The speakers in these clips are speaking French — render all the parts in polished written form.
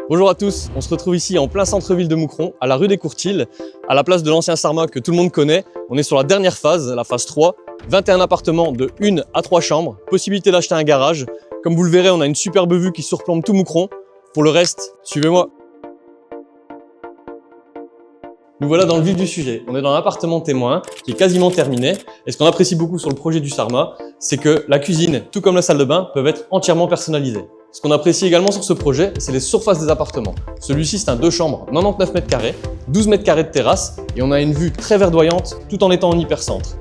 Bonjour à tous, on se retrouve ici en plein centre-ville de Moucron, à la rue des Courtilles, à la place de l'ancien Sarma que tout le monde connaît. On est sur la dernière phase, la phase 3, 21 appartements de 1 à 3 chambres, possibilité d'acheter un garage. Comme vous le verrez, on a une superbe vue qui surplombe tout Moucron. Pour le reste, suivez-moi. Nous voilà dans le vif du sujet. On est dans l'appartement témoin qui est quasiment terminé. Et ce qu'on apprécie beaucoup sur le projet du Sarma, c'est que la cuisine, tout comme la salle de bain, peuvent être entièrement personnalisées. Ce qu'on apprécie également sur ce projet, c'est les surfaces des appartements. Celui-ci, c'est un 2 chambres, 99 mètres carrés, 12 mètres carrés de terrasse et on a une vue très verdoyante tout en étant en hypercentre.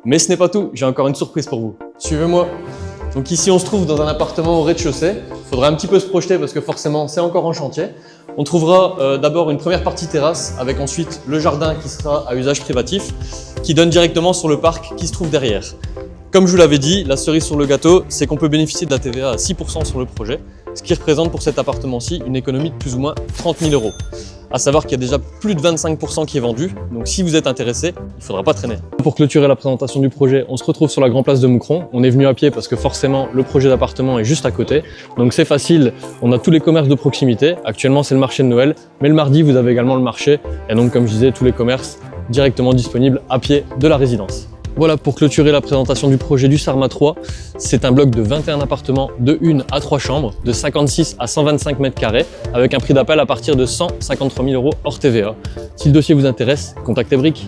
Mais ce n'est pas tout, j'ai encore une surprise pour vous. Suivez-moi. Donc ici, on se trouve dans un appartement au rez-de-chaussée. Il faudra un petit peu se projeter parce que forcément, c'est encore en chantier. On trouvera d'abord une première partie terrasse avec ensuite le jardin qui sera à usage privatif qui donne directement sur le parc qui se trouve derrière. Comme je vous l'avais dit, la cerise sur le gâteau, c'est qu'on peut bénéficier de la TVA à 6% sur le projet, ce qui représente pour cet appartement-ci une économie de plus ou moins 30 000 €. À savoir qu'il y a déjà plus de 25% qui est vendu, donc si vous êtes intéressé, il ne faudra pas traîner. Pour clôturer la présentation du projet, on se retrouve sur la grande place de Moucron. On est venu à pied parce que forcément le projet d'appartement est juste à côté, donc c'est facile, on a tous les commerces de proximité. Actuellement c'est le marché de Noël, mais le mardi vous avez également le marché, et donc comme je disais, tous les commerces directement disponibles à pied de la résidence. Voilà pour clôturer la présentation du projet du Sarma 3. C'est un bloc de 21 appartements de 1 à 3 chambres, de 56 à 125 mètres carrés, avec un prix d'appel à partir de 153 000 € hors TVA. Si le dossier vous intéresse, contactez Brick.